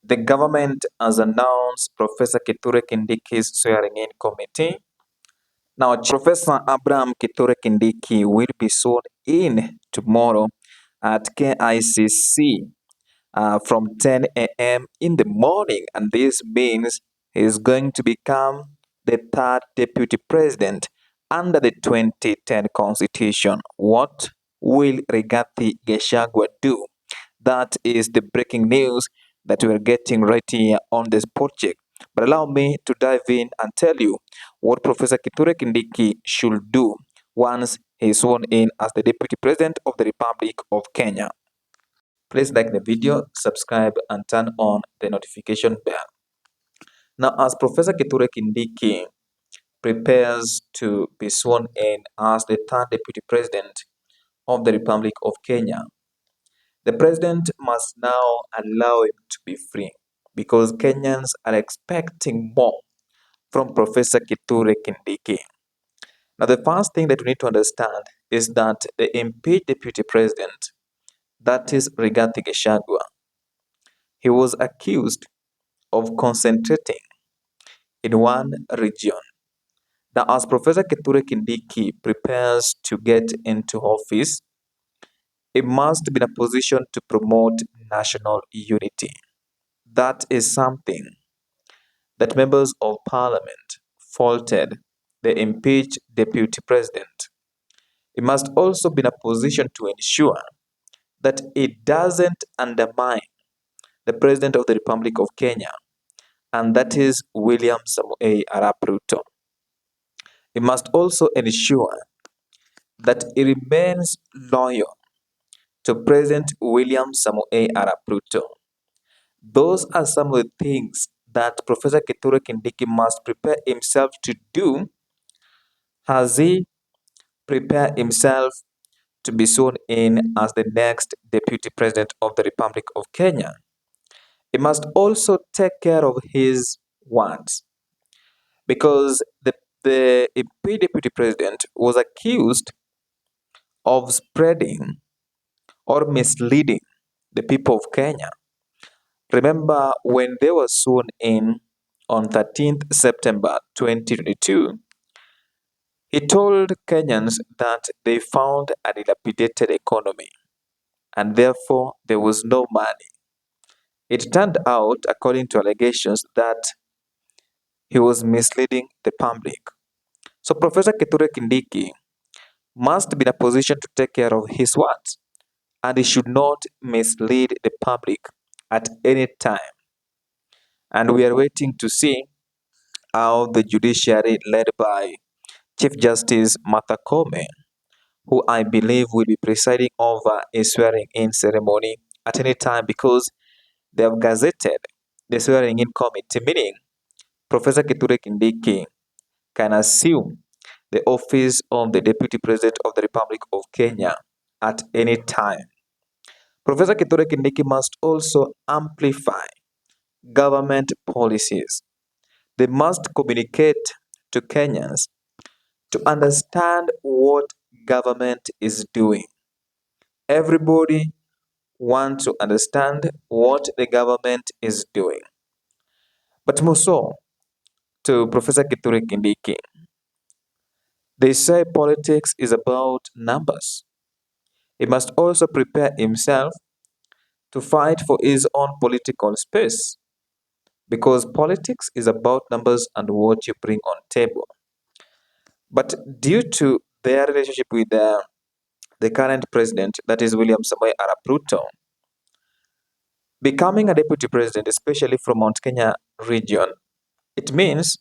The government has announced Professor Kithure Kindiki's swearing-in committee. Now, Professor Abraham Kithure Kindiki will be sworn in tomorrow at KICC from 10 a.m. in the morning, and this means he is going to become the third deputy president under the 2010 constitution. What will Rigathi Gachagua do? That is the breaking news that we're getting right here on this project. But allow me to dive in and tell you what Professor Kithure Kindiki should do once he is sworn in as the Deputy President of the Republic of Kenya. Please like the video, subscribe, and turn on the notification bell. Now, as Professor Kithure Kindiki prepares to be sworn in as the third Deputy President of the Republic of Kenya, the president must now allow him to be free because Kenyans are expecting more from Professor Kithure Kindiki. Now, the first thing that we need to understand is that the impeached deputy president, that is Rigathi Gachagua, he was accused of concentrating in one region. Now, as Professor Kithure Kindiki prepares to get into office, he must be in a position to promote national unity. That is something that members of parliament faulted the impeached deputy president. He must also be in a position to ensure that it doesn't undermine the president of the Republic of Kenya, and that is William Samoei Arap Ruto. He must also ensure that he remains loyal to President William Samoei Arap Ruto. Those are some of the things that Professor Kithure Kindiki must prepare himself to do as he prepare himself to be sworn in as the next Deputy President of the Republic of Kenya. He must also take care of his words because the Deputy President was accused of spreading or misleading the people of Kenya. Remember when they were sworn in on 13th September 2022, he told Kenyans that they found a dilapidated economy and therefore there was no money. It turned out, according to allegations, that he was misleading the public. So Professor Kithure Kindiki must be in a position to take care of his words, and he should not mislead the public at any time. And we are waiting to see how the judiciary led by Chief Justice Martha Koome, who I believe will be presiding over a swearing-in ceremony at any time because they have gazetted the swearing-in committee, meaning Professor Kithure Kindiki can assume the office of the Deputy President of the Republic of Kenya at any time. Professor Kithure Kindiki must also amplify government policies. They must communicate to Kenyans to understand what government is doing. Everybody wants to understand what the government is doing. But more so, to Professor Kithure Kindiki, they say politics is about numbers. He must also prepare himself to fight for his own political space because politics is about numbers and what you bring on table. But due to their relationship with the current president, that is William Samoei Arap Ruto, becoming a deputy president, especially from Mount Kenya region, it means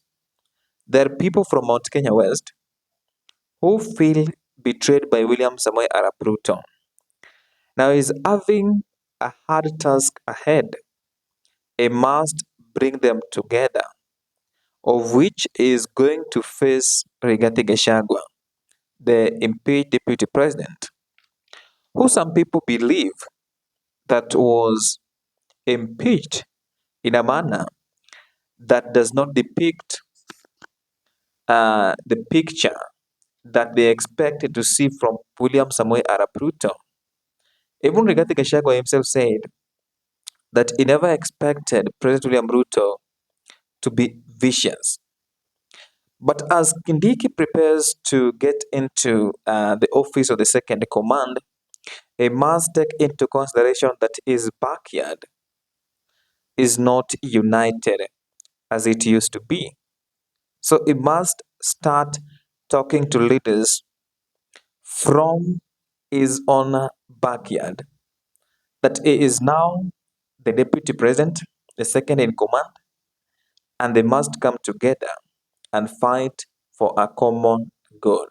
there are people from Mount Kenya West who feel betrayed by William Samoei Arap Ruto. Now he's having a hard task ahead. He must bring them together, of which is going to face Rigathi Gachagua, the impeached deputy president, who some people believe that was impeached in a manner that does not depict the picture that they expected to see from William Samoei Arap Ruto. Even Rigathi Gachagua himself said that he never expected President William Ruto to be vicious. But as Kindiki prepares to get into the office of the second in command, he must take into consideration that his backyard is not united as it used to be. So he must start talking to leaders from his own backyard. That he is now the deputy president, the second in command, and they must come together and fight for a common goal.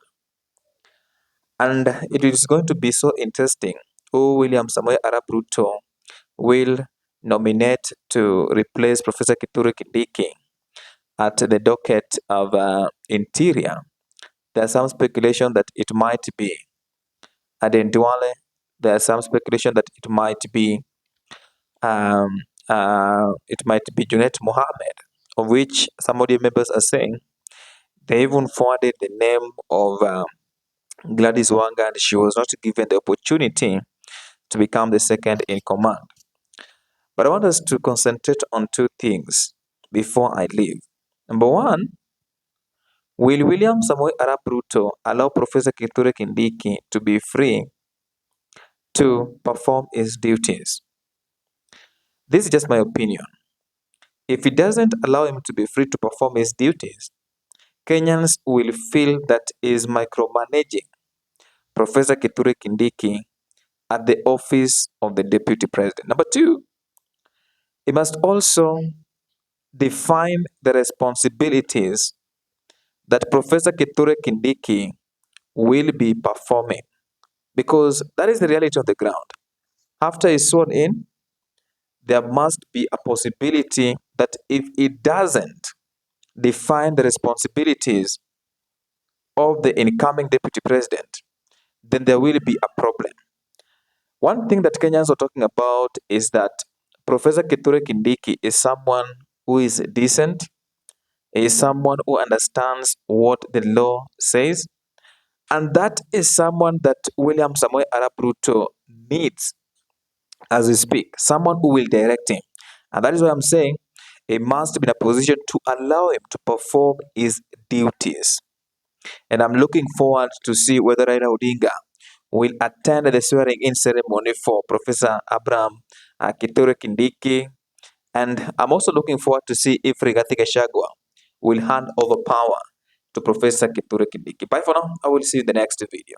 And it is going to be so interesting who William Samoei Arap Ruto will nominate to replace Professor Kithure Kindiki at the docket of Interior. There's some speculation that it might be Aden Duale. There's some speculation that um, it might be Junet Mohammed, of which some audio members are saying they even forwarded the name of Gladys Wanga, and she was not given the opportunity to become the second in command. But I want us to concentrate on two things before I leave. Number one, will William Samoei Arap Ruto allow Professor Kithure Kindiki to be free to perform his duties? This is just my opinion. If he doesn't allow him to be free to perform his duties, Kenyans will feel that he is micromanaging Professor Kithure Kindiki at the office of the deputy president. Number two, he must also define the responsibilities that Professor Kithure Kindiki will be performing, because that is the reality of the ground. After he's sworn in, there must be a possibility that if he doesn't define the responsibilities of the incoming deputy president, then there will be a problem. One thing that Kenyans are talking about is that Professor Kithure Kindiki is someone who is decent, is someone who understands what the law says, and that is someone that William Samoei Arap Ruto needs as we speak, someone who will direct him. And that is why I'm saying he must be in a position to allow him to perform his duties. And I'm looking forward to see whether Raila Odinga will attend the swearing-in ceremony for Professor Abraham Kithure Kindiki. And I'm also looking forward to see if Rigathi Gachagua will hand over power to Professor Kithure Kindiki. Bye for now. I will see you in the next video.